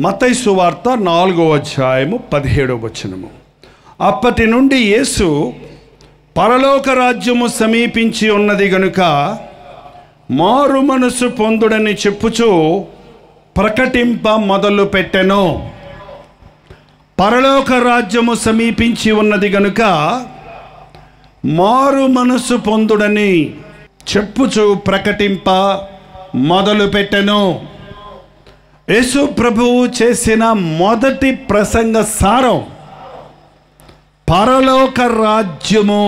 మత్తయి సువార్త 4వ అధ్యాయము 17వ వచనము. అప్పటి నుండి యేసు పరలోక రాజ్యము సమీపించి ఉన్నది గనుక మారు మనసు పొందుడని చెప్పుచూ ప్రకటింప మొదలు పెట్టెను. పరలోక రాజ్యము సమీపించి ఉన్నది గనుక మారు మనసు పొందుడని చెప్పుచూ ప్రకటింప మొదలు పెట్టెను. యేసు ప్రభువు చేసిన మొదటి ప్రసంగ సారం పరలోక రాజ్యము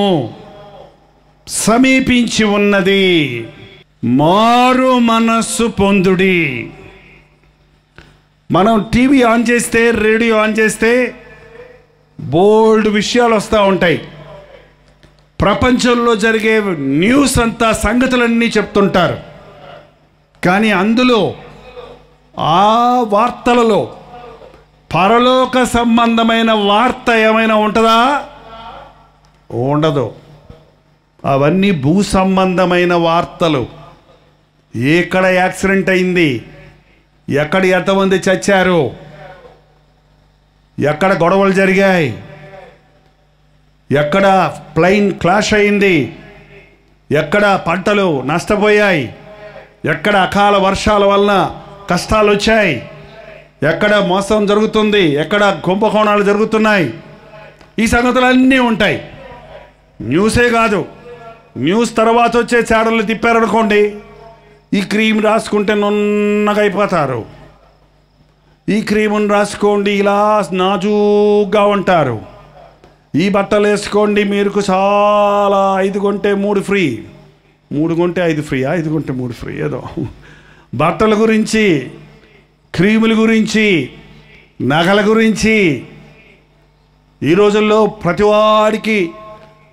సమీపించి ఉన్నది, మారు మనస్సు పొందుడి. మనం టీవీ ఆన్ చేస్తే, రేడియో ఆన్ చేస్తే బోల్డ్ విషయాలు వస్తూ ఉంటాయి. ప్రపంచంలో జరిగే న్యూస్ అంతా, సంగతులన్నీ చెప్తుంటారు. కానీ అందులో ఆ వార్తలలో పరలోక సంబంధమైన వార్త ఏమైనా ఉంటుందా? ఉండదు. అవన్నీ భూ సంబంధమైన వార్తలు. ఎక్కడ యాక్సిడెంట్ అయింది, ఎక్కడ ఎంతమంది చచ్చారు, ఎక్కడ గొడవలు జరిగాయి, ఎక్కడ ప్లైన్ క్రాష్ అయింది, ఎక్కడ పంటలు నష్టపోయాయి, ఎక్కడ అకాల వర్షాల వలన కష్టాలు వచ్చాయి, ఎక్కడ మోసం జరుగుతుంది, ఎక్కడ కుంభకోణాలు జరుగుతున్నాయి, ఈ సంగతులన్నీ ఉంటాయి. న్యూసే కాదు, న్యూస్ తర్వాత వచ్చే ఛానళ్ళు తిప్పారనుకోండి, ఈ క్రీమ్ రాసుకుంటే నున్నగా అయిపోతారు, ఈ క్రీమును రాసుకోండి ఇలా నాజూగ్గా ఉంటారు, ఈ బట్టలు వేసుకోండి మీరు చాలా 5 కొంటే 3 ఫ్రీ, 3 కొంటే 5 ఫ్రీ, 5 కొంటే 3 ఫ్రీ, ఏదో బట్టల గురించి, క్రీముల గురించి, నగల గురించి. ఈ రోజుల్లో ప్రతివాడికి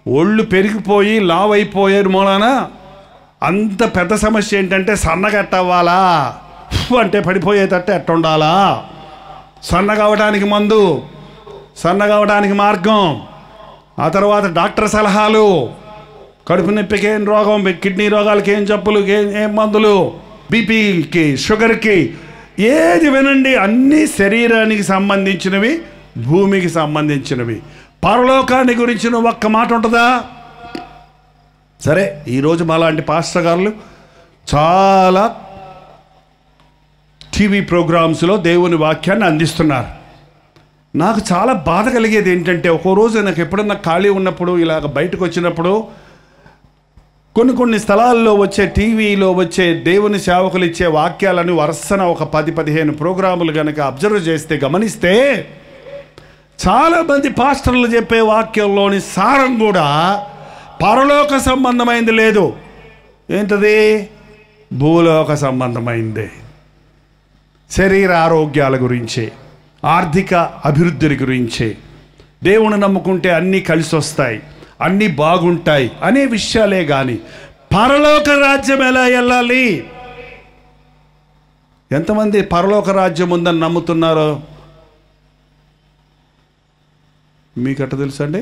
ఒళ్ళు పెరిగిపోయి లావ్ అయిపోయారు మూలాన అంత పెద్ద సమస్య ఏంటంటే సన్నగట్టవ్వాలా అంటే పడిపోయేటట్టు ఎట్టుండాలా, సన్నగవడానికి మందు, సన్నగవడానికి మార్గం, ఆ తర్వాత డాక్టర్ సలహాలు, కడుపు నొప్పికి ఏం రోగం, కిడ్నీ రోగాలకి ఏం జబ్బులు, ఏం మందులు, బీపీకి, షుగర్కి, ఏది వినండి అన్నీ శరీరానికి సంబంధించినవి, భూమికి సంబంధించినవి. పరలోకాన్ని గురించిన ఒక్క మాట ఉంటుందా? సరే, ఈరోజు మాలాంటి పాస్టర్ గారులు చాలా టీవీ ప్రోగ్రామ్స్లో దేవుని వాక్యాన్ని అందిస్తున్నారు. నాకు చాలా బాధ కలిగేది ఏంటంటే, ఒక్కో రోజు నాకు ఎప్పుడన్నా ఖాళీ ఉన్నప్పుడు ఇలాగ బయటకు వచ్చినప్పుడు కొన్ని స్థలాల్లో వచ్చే, టీవీలో వచ్చే దేవుని సేవకులు ఇచ్చే వాక్యాలను వరుసన ఒక 10-15 ప్రోగ్రాములు కనుక అబ్జర్వ్ చేస్తే, గమనిస్తే చాలామంది పాస్టర్లు చెప్పే వాక్యంలోని సారం కూడా పరలోక సంబంధమైంది లేదు. ఏంటది? భూలోక సంబంధమైంది. శరీర ఆరోగ్యాల గురించి, ఆర్థిక అభివృద్ధి గురించి, దేవుని నమ్ముకుంటే అన్నీ కలిసి వస్తాయి, అన్నీ బాగుంటాయి అనే విషయాలే కానీ పరలోక రాజ్యం ఎలా వెళ్ళాలి, ఎంతమంది పరలోక రాజ్యం ఉందని నమ్ముతున్నారో మీకట్ట తెలుసు అండి?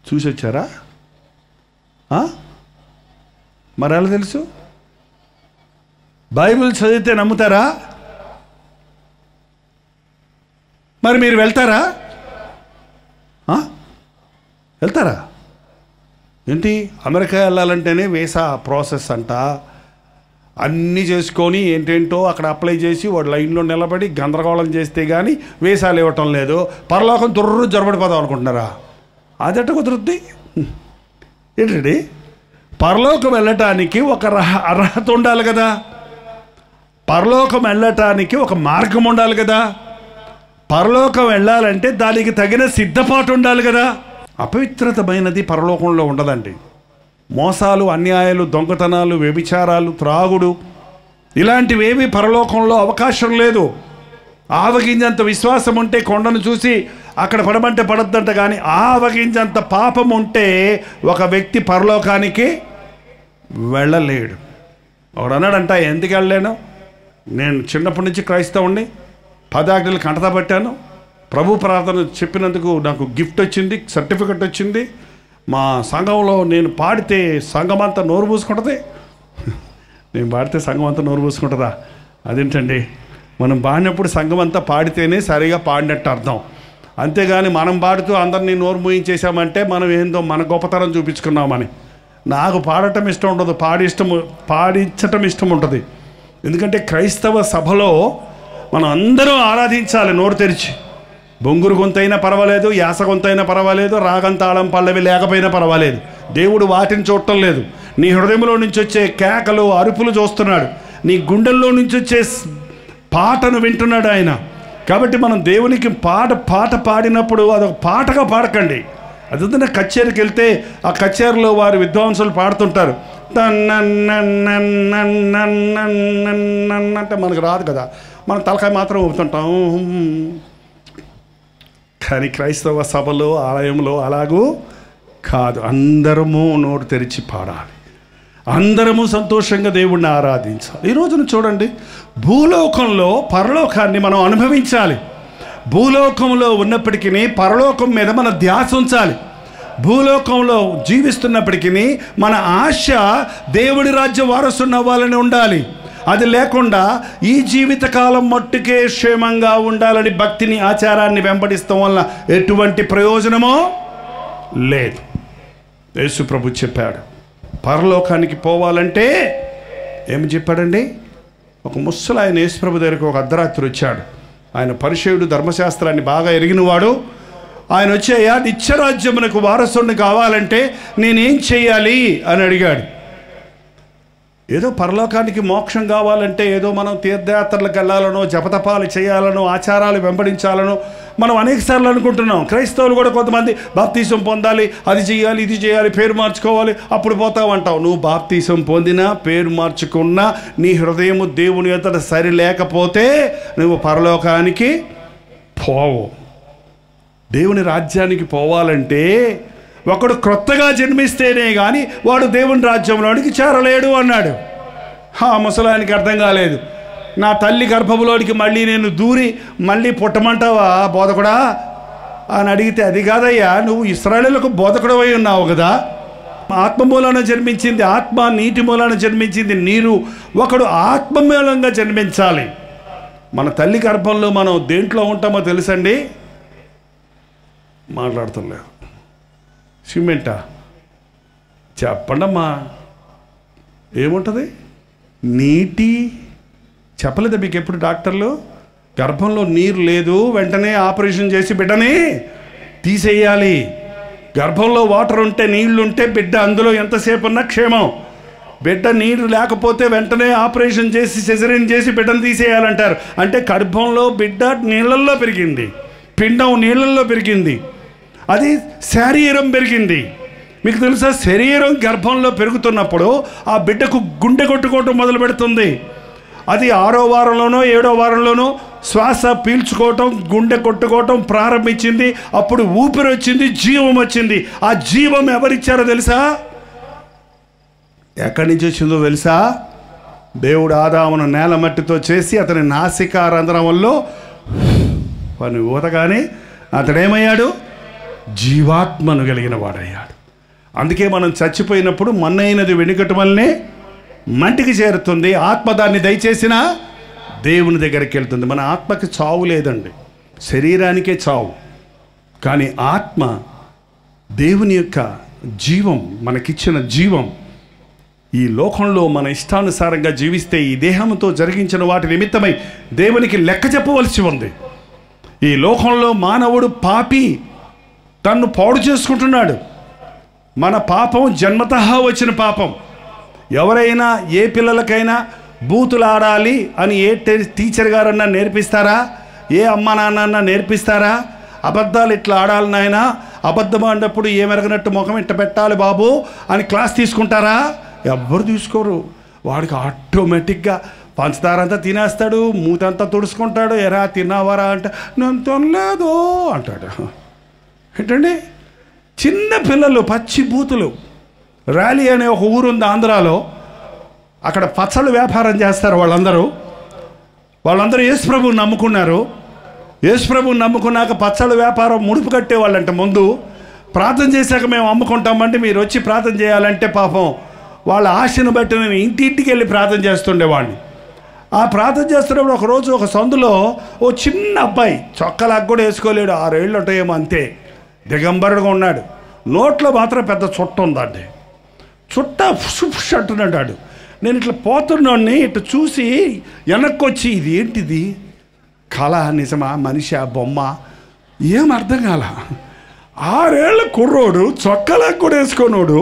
చూసి వచ్చారా? మరి ఎలా తెలుసు? బైబిల్ చదివితే నమ్ముతారా? మరి మీరు వెళ్తారా? వెళ్తారా? ఏంటి, అమెరికా వెళ్ళాలంటేనే వీసా ప్రాసెస్ అంట, అన్నీ చేసుకొని ఏంటేంటో అక్కడ అప్లై చేసి వాడు లైన్లో నిలబడి గందరగోళం చేస్తే కానీ వీసాలు ఇవ్వటం లేదు. పరలోకం తుర్రు జొరబడిపోదాం అనుకుంటున్నారా? అదెట్ట కుదురుద్ది? ఏంటండి, పరలోకం వెళ్ళటానికి ఒక అర్హత ఉండాలి కదా, పరలోకం వెళ్ళటానికి ఒక మార్గం ఉండాలి కదా, పరలోకం వెళ్ళాలంటే దానికి తగిన సిద్ధపాటు ఉండాలి కదా. అపవిత్రతమైనది పరలోకంలో ఉండదండి. మోసాలు, అన్యాయాలు, దొంగతనాలు, వ్యభిచారాలు, త్రాగుడు ఇలాంటివేమీ పరలోకంలో అవకాశం లేదు. ఆవగింజంత విశ్వాసం ఉంటే కొండను చూసి అక్కడ పడమంటే పడద్దంట, కానీ ఆవగింజంత పాపం ఉంటే ఒక వ్యక్తి పరలోకానికి వెళ్ళలేడు. ఒకడు అన్నాడంట, ఎందుకు వెళ్ళలేను, నేను చిన్నప్పటి నుంచి క్రైస్తవుణ్ణి, 10 ఆజ్ఞలు కంటతా పట్టాను, ప్రభు ప్రార్థన చెప్పినందుకు నాకు గిఫ్ట్ వచ్చింది, సర్టిఫికెట్ వచ్చింది, మా సంఘంలో నేను పాడితే సంఘం అంతా నోరు పూసుకుంటుంది. నేను పాడితే సంఘం అంతా నోరు పూసుకుంటుందా? అదేంటండి, మనం పాడినప్పుడు సంఘం అంతా పాడితేనే సరిగా పాడినట్టు అర్థం. అంతేగాని మనం పాడుతూ అందరినీ నోరు మూయించేసామంటే మనం ఏందో మన గొప్పతనం చూపించుకున్నామని. నాకు పాడటం ఇష్టం ఉండదు, పాడించటం ఇష్టం ఉంటుంది. ఎందుకంటే క్రైస్తవ సభలో మనం అందరం ఆరాధించాలి నోరు తెరిచి. బొంగురు గొంతైనా పర్వాలేదు, యాస గొంతైనా పర్వాలేదు, రాగం తాళం పల్లవి లేకపోయినా పర్వాలేదు. దేవుడు వాటిని చూడటం లేదు. నీ హృదయంలో నుంచి వచ్చే కేకలు అరుపులు చూస్తున్నాడు. నీ గుండెల్లో నుంచి వచ్చే పాటను వింటున్నాడు ఆయన. కాబట్టి మనం దేవునికి పాట పాడినప్పుడు అదొక పాటగా పాడకండి. అదంతా కచేరీకి వెళ్తే ఆ కచేరీలో వారి విద్వాంసులు పాడుతుంటారు, అంటే మనకు రాదు కదా, మనం తలకాయ మాత్రం ఊపుతుంటాం. కానీ క్రైస్తవ సభలో ఆలయంలో అలాగూ కాదు. అందరము నోరు తెరిచి పాడాలి, అందరము సంతోషంగా దేవుణ్ణి ఆరాధించాలి. ఈ రోజున చూడండి, భూలోకంలో పరలోకాన్ని మనం అనుభవించాలి. భూలోకంలో ఉన్నప్పటికీ పరలోకం మీద మన ధ్యాస ఉంచాలి. భూలోకంలో జీవిస్తున్నప్పటికీ మన ఆశ దేవుడి రాజ్య వారసుని అవ్వాలని ఉండాలి. అది లేకుండా ఈ జీవితకాలం మట్టుకే క్షేమంగా ఉండాలని భక్తిని ఆచారాన్ని వెంబడిస్తాం వల్ల ఎటువంటి ప్రయోజనమో లేదు. యేసు ప్రభు చెప్పాడు, పరలోకానికి పోవాలంటే ఏమి చెప్పాడండి? ఒక ముసలాయన యేసు ప్రభు దగ్గరికి ఒక అర్ధరాత్రి వచ్చాడు. ఆయన పరిచయుడు, ధర్మశాస్త్రాన్ని బాగా ఎరిగినవాడు. ఆయన వచ్చి, అయ్యా నిత్యరాజ్యమునకు వారసుని కావాలంటే నేనేం చేయాలి అని అడిగాడు. ఏదో పరలోకానికి మోక్షం కావాలంటే ఏదో మనం తీర్థయాత్రలకు వెళ్ళాలనో, జపతపాలు చేయాలనో, ఆచారాలు వెంబడించాలనో మనం అనేకసార్లు అనుకుంటున్నాం. క్రైస్తవులు కూడా కొంతమంది బాప్తీసం పొందాలి, అది చేయాలి, ఇది చేయాలి, పేరు మార్చుకోవాలి, అప్పుడు పోతావంటావు. నువ్వు బాప్తీసం పొందినా పేరు మార్చుకున్నా నీ హృదయము దేవుని ఎదుట సరి లేకపోతే నువ్వు పరలోకానికి పోవు. దేవుని రాజ్యానికి పోవాలంటే ఒకడు క్రొత్తగా జన్మిస్తేనే కానీ వాడు దేవుని రాజ్యంలోనికి చేరలేడు అన్నాడు. ముసలానికి అర్థం కాలేదు. నా తల్లి గర్భంలోనికి మళ్ళీ నేను దూరి మళ్ళీ పుట్టమంటావా బోధకుడా అని అడిగితే, అది కాదయ్యా, నువ్వు ఇశ్రాయేలులకు బోధకుడు అయి ఉన్నావు కదా. ఆత్మ మూలాన జన్మించింది ఆత్మ, నీటి మూలాన జన్మించింది నీరు. ఒకడు ఆత్మ మూలంగా జన్మించాలి. మన తల్లి గర్భంలో మనం దేంట్లో ఉంటామో తెలుసండి? మాట్లాడుతులేదు. సిమెంటా? చెప్పండమ్మా, ఏముంటుంది? నీటి. చెప్పలేదా మీకు ఎప్పుడు డాక్టర్లు? గర్భంలో నీరు లేదు, వెంటనే ఆపరేషన్ చేసి బిడ్డని తీసేయాలి. గర్భంలో వాటర్ ఉంటే, నీళ్లు ఉంటే బిడ్డ అందులో ఎంతసేపు ఉన్నా క్షేమం. బిడ్డ నీరు లేకపోతే వెంటనే ఆపరేషన్ చేసి సిజరీన్ చేసి బిడ్డను తీసేయాలంటారు. అంటే గర్భంలో బిడ్డ నీళ్ళల్లో పెరిగింది, పిండం నీళ్ళల్లో పెరిగింది, అది శరీరం పెరిగింది. మీకు తెలుసా, శరీరం గర్భంలో పెరుగుతున్నప్పుడు ఆ బిడ్డకు గుండె కొట్టుకోవటం మొదలు పెడుతుంది. అది 6వ వారంలోనో 7వ వారంలోనో శ్వాస పీల్చుకోవటం, గుండె కొట్టుకోవటం ప్రారంభించింది. అప్పుడు ఊపిరి వచ్చింది, జీవం వచ్చింది. ఆ జీవం ఎవరిచ్చారో తెలుసా? ఎక్కడి నుంచి వచ్చిందో తెలుసా? దేవుడు ఆదామును నేల మట్టితో చేసి అతని నాసికా రంధ్రంలో పని ఊతగానే అతడేమయ్యాడు? జీవాత్మను కలిగిన వాడయ్యాడు. అందుకే మనం చచ్చిపోయినప్పుడు మన్నైనది వెనుకటి వల్లనే మంటికి చేరుతుంది. ఆత్మ దాన్ని దయచేసిన దేవుని దగ్గరికి వెళ్తుంది. మన ఆత్మకి చావు లేదండి, శరీరానికే చావు. కానీ ఆత్మ దేవుని యొక్క జీవం, మనకిచ్చిన జీవం. ఈ లోకంలో మన ఇష్టానుసారంగా జీవిస్తే ఈ దేహంతో జరిగించిన వాటి నిమిత్తమై దేవునికి లెక్క చెప్పవలసి ఉంది. ఈ లోకంలో మానవుడు పాపి, తన్ను పాడు చేసుకుంటున్నాడు. మన పాపం జన్మతః వచ్చిన పాపం. ఎవరైనా ఏ పిల్లలకైనా బూతులు ఆడాలి అని ఏ టీచర్ గారన్నా నేర్పిస్తారా? ఏ అమ్మ నాన్న నేర్పిస్తారా? అబద్ధాలు ఇట్లా ఆడాలి నాయన, అబద్ధం ఆడినప్పుడు ఏమెరగనట్టు ముఖం ఇట్ట పెట్టాలి బాబు అని క్లాస్ తీసుకుంటారా? ఎవ్వరు తీసుకోరు. వాడికి ఆటోమేటిక్గా పంచదార అంతా తినేస్తాడు, మూతంతా తుడుచుకుంటాడు. ఎరా తిన్నావారా అంటే నేను తినలేదు అంటాడు. ఏంటండి, చిన్న పిల్లలు పచ్చి బూతులు. ర్యాలీ అనే ఒక ఊరు ఉంది ఆంధ్రాలో, అక్కడ పచ్చళ్ళు వ్యాపారం చేస్తారు వాళ్ళందరూ యేసుప్రభువుని నమ్ముకున్నారు. యేసుప్రభువుని నమ్ముకున్నాక పచ్చళ్ళు వ్యాపారం ముడుపు కట్టేవాళ్ళంట. ముందు ప్రార్థన చేశాక మేము అమ్ముకుంటామంటే మీరు వచ్చి ప్రార్థన చేయాలంటే పాపం వాళ్ళ ఆశను బట్టి నేను ఇంటింటికి వెళ్ళి ప్రార్థన చేస్తుండేవాడిని. ఆ ప్రార్థన చేస్తున్నప్పుడు ఒకరోజు ఒక సందులో ఓ చిన్న అబ్బాయి చొక్కలాగా కూడా వేసుకోలేడు, 6 ఏళ్ళు ఉంటాయేమో అంతే, దిగంబరుడుగా ఉన్నాడు. నోట్లో మాత్రం పెద్ద చుట్ట ఉందండి. చుట్ట ఫుష్ అంటున్నాడు. నేను ఇట్లా పోతున్నాడిని ఇట్లా చూసి వెనక్కి వచ్చి ఇది ఏంటిది, కళ నిజమా, మనిషి, బొమ్మ, ఏం అర్థం కాల. 6 ఏళ్ళ కుర్రోడు చొక్కలాగా కూడా వేసుకోనోడు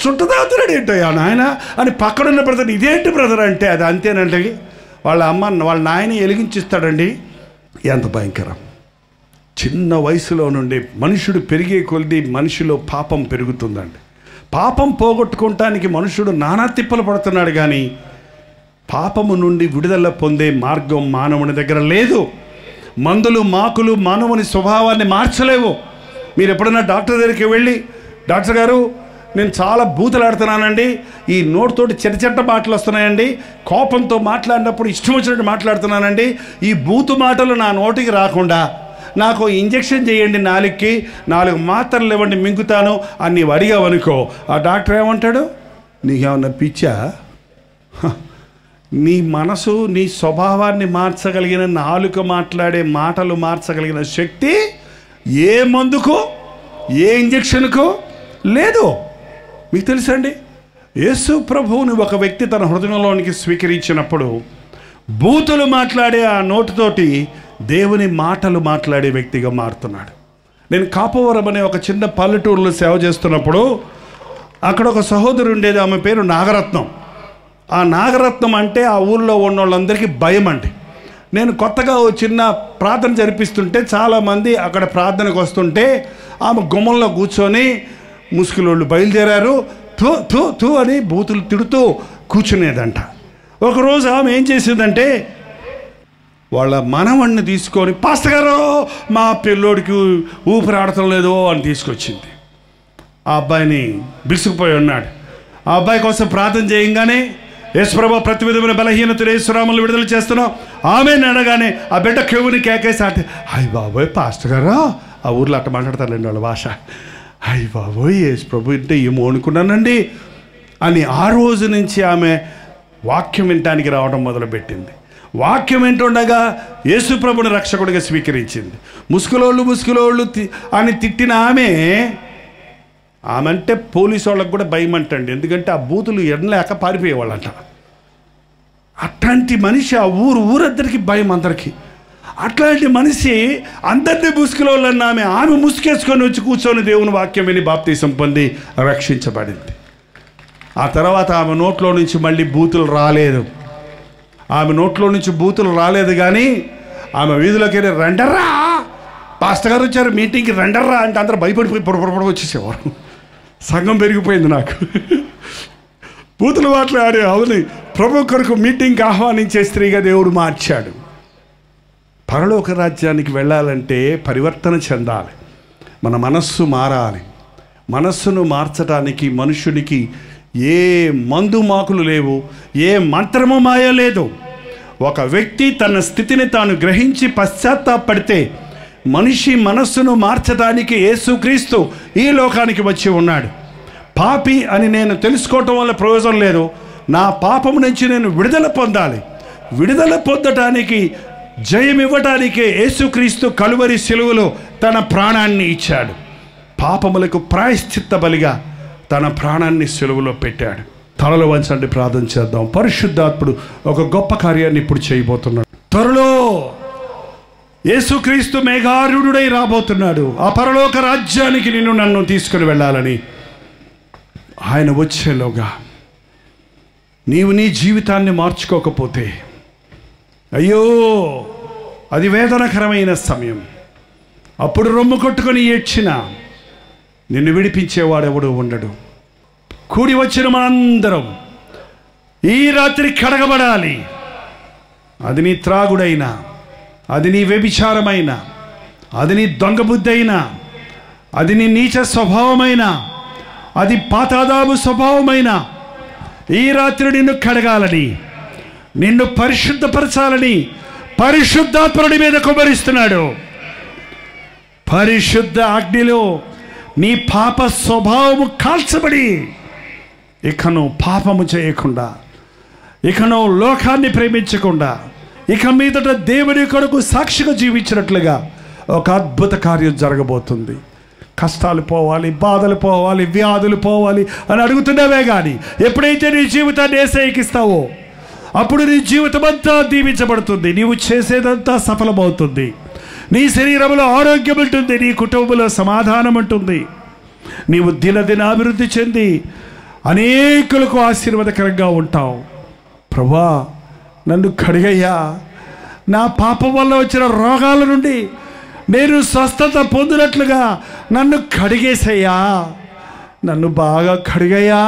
చుట్టదాతున్నాడు ఏంటయ్యా నాయన అని పక్కనున్న బ్రదర్, ఇదేంటి బ్రదర్ అంటే అది అంతేనండి వాళ్ళ నాయన వెలిగించిస్తాడండి. ఎంత భయంకరం. చిన్న వయసులో నుండి మనుషుడు పెరిగే కొలిది మనిషిలో పాపం పెరుగుతుందండి. పాపం పోగొట్టుకోవటానికి మనుషుడు నానా తిప్పలు పడుతున్నాడు, కానీ పాపము నుండి విడుదల పొందే మార్గం మానవుని దగ్గర లేదు. మందులు మాకులు మానవుని స్వభావాన్ని మార్చలేవు. మీరు ఎప్పుడైనా డాక్టర్ దగ్గరికి వెళ్ళి, డాక్టర్ గారు నేను చాలా బూతులాడుతున్నానండి, ఈ నోటితోటి చెట్ట మాటలు వస్తున్నాయండి, కోపంతో మాట్లాడినప్పుడు ఇష్టం వచ్చినట్టు మాట్లాడుతున్నానండి, ఈ బూతు మాటలు నా నోటికి రాకుండా నాకు ఇంజెక్షన్ చేయండి, 4 మాత్రలు ఇవ్వండి మింగుతాను అని నీవు అడిగావనుకో, ఆ డాక్టర్ ఏమంటాడు, నీకేమన్నా పిచ్చా, నీ మనసు నీ స్వభావాన్ని మార్చగలిగిన, నాలుక మాట్లాడే మాటలు మార్చగలిగిన శక్తి ఏ మందుకో ఏ ఇంజెక్షన్కో లేదు. మీకు తెలుసండి, యేసు ప్రభువుని ఒక వ్యక్తి తన హృదయంలోనికి స్వీకరించినప్పుడు బూతులు మాట్లాడే ఆ నోటితోటి దేవుని మాటలు మాట్లాడే వ్యక్తిగా మారుతున్నాడు. నేను కాపవరం అనే ఒక చిన్న పల్లెటూరులో సేవ చేస్తున్నప్పుడు అక్కడ ఒక సహోదరు ఉండేది, ఆమె పేరు నాగరత్నం. ఆ నాగరత్నం అంటే ఆ ఊళ్ళో ఉన్న వాళ్ళందరికీ భయం అండి. నేను కొత్తగా ఓ చిన్న ప్రార్థన జరిపిస్తుంటే చాలామంది అక్కడ ప్రార్థనకు వస్తుంటే ఆమె గుమ్మంలో కూర్చొని ముసుగులోళ్ళు బయలుదేరారు, థూ థూ థూ అని బూతులు తిడుతూ కూర్చునేదంట. ఒకరోజు ఆమె ఏం చేసిందంటే వాళ్ళ మనవణ్ణి తీసుకొని, పాస్టర్ గారు మా పిల్లోడికి ఊపిరి ఆడటం లేదు అని తీసుకొచ్చింది. ఆ అబ్బాయిని బిసుకుపోయి ఉన్నాడు. ఆ అబ్బాయి కోసం ప్రార్థన చేయంగానే, యేసు ప్రభువా ప్రతి విధమైన బలహీనతలు యేసునామములో విడుదల చేస్తున్నాం ఆమేన్ అనగానే ఆ బిడ్డ కెవ్వుని కేకేసి అంటే, అయ్య బాబోయ్ పాస్టర్ గారు, ఆ ఊర్లో అట్ట మాట్లాడతారులేండి వాళ్ళ భాష, అయ్య బాబోయ్ యేసు ప్రభు అంటే ఏమో అనుకున్నానండి అని ఆ రోజు నుంచి ఆమె వాక్యం వినటానికి రావడం మొదలుపెట్టింది. వాక్యం వింటుండగా యేసు ప్రభుని రక్షకుడిగా స్వీకరించింది. ముసుగులోళ్ళు అని తిట్టిన ఆమె అంటే పోలీసు వాళ్ళకు కూడా భయం అంటండి, ఎందుకంటే ఆ బూతులు ఎడలేక పారిపోయేవాళ్ళంట. అట్లాంటి మనిషి ఆ ఊరందరికీ భయం, అందరికీ. అట్లాంటి మనిషి అందరినీ ముసుగులోళ్ళన్న ఆమె ముసుగేసుకొని వచ్చి కూర్చొని దేవుని వాక్యం విని బాప్తీసం పొంది రక్షించబడింది. ఆ తర్వాత ఆమె నోట్లో నుంచి మళ్ళీ బూతులు రాలేదు. ఆమె నోట్లో నుంచి బూతులు రాలేదు, కానీ ఆమె వీధిలోకి వెళ్ళి రండర్రా పాస్టర్ గారు వచ్చారు మీటింగ్కి రండర్రా అంటే అందరూ భయపడిపోయి పొడపొడ వచ్చేసేవారు. సంఘం పెరిగిపోయింది నాకు. బూతులు మాట్లాడే అవుని ప్రభు కొరకు మీటింగ్కి ఆహ్వానించే స్త్రీగా దేవుడు మార్చాడు. పరలోక రాజ్యానికి వెళ్ళాలంటే పరివర్తన చెందాలి, మన మనస్సు మారాలి. మనస్సును మార్చడానికి మనుషునికి ఏ మందు మాకులు లేవు, ఏ మంత్రము మాయ లేదు. ఒక వ్యక్తి తన స్థితిని తాను గ్రహించి పశ్చాత్తాపడితే మనిషి మనస్సును మార్చడానికి యేసుక్రీస్తు ఈ లోకానికి వచ్చి ఉన్నాడు. పాపి అని నేను తెలుసుకోవటం వల్ల ప్రయోజనం లేదు, నా పాపం నుంచి నేను విడుదల పొందాలి. విడుదల పొందటానికి, జయం ఇవ్వటానికే యేసుక్రీస్తు కలువరి సిలువలో తన ప్రాణాన్ని ఇచ్చాడు. పాపములకు ప్రాయశ్చిత్త బలిగా తన ప్రాణాన్ని సిలువలో పెట్టాడు. తలలు వంచండి, ప్రార్థన చేద్దాం. పరిశుద్ధాత్ముడు ఒక గొప్ప కార్యాన్ని ఇప్పుడు చేయబోతున్నాడు. త్వరలో యేసుక్రీస్తు మేఘారూఢుడై రాబోతున్నాడు. ఆ పరలోక రాజ్యానికి నన్ను తీసుకుని వెళ్ళాలని ఆయన వచ్చేలోగా నీవు నీ జీవితాన్ని మార్చుకోకపోతే అయ్యో అది వేదనకరమైన సమయం. అప్పుడు రొమ్ము కొట్టుకొని ఏడ్చినా నిన్ను విడిపించేవాడెవడు ఉండడు. కూడి వచ్చిన మనందరం ఈ రాత్రి కడగబడాలి. అది నీ త్రాగుడైనా, అది నీ వ్యభిచారమైన, అది నీ దొంగ బుద్ధి అయినా, అది నీ నీచ స్వభావమైన, అది పాతాదాము స్వభావమైన, ఈ రాత్రి నిన్ను కడగాలని, నిన్ను పరిశుద్ధపరచాలని పరిశుద్ధాత్ముడి మీద కుమ్మరిస్తున్నాడు. పరిశుద్ధ అగ్నిలో నీ పాప స్వభావము కాల్చబడి ఇకను పాపము చేయకుండా ఇకను లోకాన్ని ప్రేమించకుండా ఇక మీదట దేవుని కొరకు సాక్షిగా జీవించినట్లుగా ఒక అద్భుత కార్యం జరగబోతుంది. కష్టాలు పోవాలి, బాధలు పోవాలి, వ్యాధులు పోవాలి అని అడుగుతున్నావే కానీ ఎప్పుడైతే నీ జీవితాన్ని యేసయ్యకి ఇస్తావో అప్పుడు నీ జీవితం అంతా దీవించబడుతుంది. నీవు చేసేదంతా సఫలమవుతుంది. నీ శరీరంలో ఆరోగ్యం ఉంటుంది, నీ కుటుంబంలో సమాధానం ఉంటుంది. నీవు దినదిన అభివృద్ధి చెంది అనేకులకు ఆశీర్వాదకరంగా ఉంటావు. ప్రభువా, నన్ను కడిగయ్యా, నా పాపం వల్ల వచ్చిన రోగాల నుండి నేను స్వస్థత పొందినట్లుగా నన్ను కడిగేసయ్యా, నన్ను బాగా కడిగయ్యా.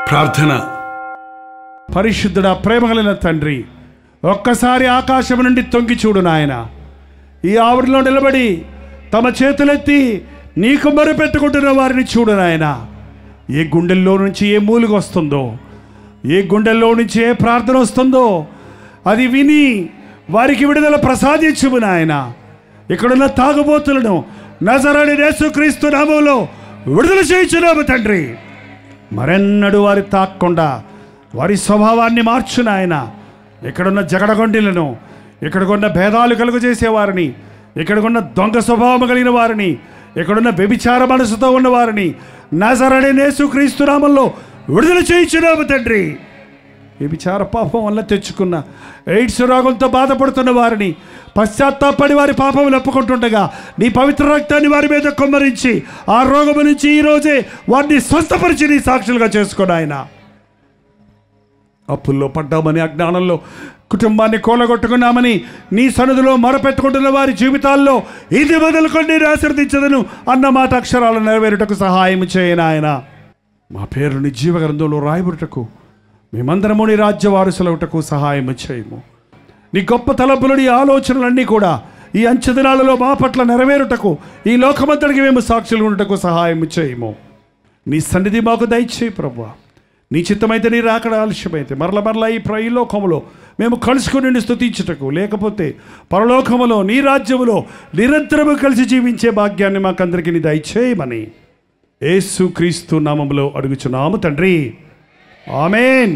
ప్రార్థన. పరిశుద్ధుడా, ప్రేమగలిగిన తండ్రి, ఒక్కసారి ఆకాశం నుండి తొంగి చూడు నాయన. ఈ ఆవిడలో నిలబడి తమ చేతులెత్తి నీకు మొరపెట్టుకుంటున్న వారిని చూడు నాయన. ఏ గుండెల్లో నుంచి ఏ మూలుగ వస్తుందో, ఏ గుండెల్లో నుంచి ఏ ప్రార్థన వస్తుందో అది విని వారికి విడుదల ప్రసాదించుము నాయన. ఇక్కడున్న తాగుబోతులను నజరేయుడైన యేసుక్రీస్తు నామములో విడుదల చేయించున్నాము తండ్రి. మరెన్నడూ వారి తాక్కుండా వారి స్వభావాన్ని మార్చు నాయన. ఇక్కడున్న జగడగొండిలను, ఇక్కడికున్న భేదాలు కలుగు చేసేవారిని, ఇక్కడికున్న దొంగ స్వభావం కలిగిన వారిని, ఇక్కడున్న వ్యభిచార మనసుతో ఉన్నవారిని నజరేయుడైన యేసుక్రీస్తు నామములో విడుదల చేయించున్నాము తండ్రి. వ్యభిచార పాపం వల్ల తెచ్చుకున్న ఎయిడ్స్ రోగంతో బాధపడుతున్న వారిని పశ్చాత్తాపడి వారి పాపములు ఒప్పుకుంటుండగా నీ పవిత్ర రక్తాన్ని వారి మీద కొమ్మరించి ఆ రోగము నుంచి ఈరోజే వారిని స్వస్థపరిచి నీ సాక్షులుగా చేసుకుని ఆయన. అప్పుల్లో పడ్డామని, అజ్ఞానంలో కుటుంబాన్ని కూలగొట్టుకున్నామని నీ సన్నిధిలో మొరపెట్టుకుంటున్న వారి జీవితాల్లో ఇది మొదలుకొని నేను ఆశీర్వదించదను అన్న మాట అక్షరాలు నెరవేరుటకు సహాయం చేయను ఆయన. మా పేరు నీ జీవగ్రంథంలో రాయబడుటకు మేమందరము నీ రాజ్య వారసులవుటకు సహాయం చేయము. నీ గొప్ప తలంపులు, నీ ఆలోచనలన్నీ కూడా ఈ అంచె దినాలలో మా పట్ల నెరవేరుటకు, ఈ లోకమంతటికి మేము సాక్షులు ఉండటకు సహాయం చేయము. నీ సన్నిధి మాకు దయచేయి ప్రభువా. నీ చిత్తమైతే, నీ రాకడ ఆలస్యమైతే మరల ఈ లోకములో మేము కలుసుకుని నిన్ను స్తుతించుటకు, లేకపోతే పరలోకములో నీ రాజ్యములో నిరంతరము కలిసి జీవించే భాగ్యాన్ని మాకందరికీ నీ దయచేయమని యేసుక్రీస్తు నామములో అడుగుచున్నాము తండ్రి. ఆమేన్.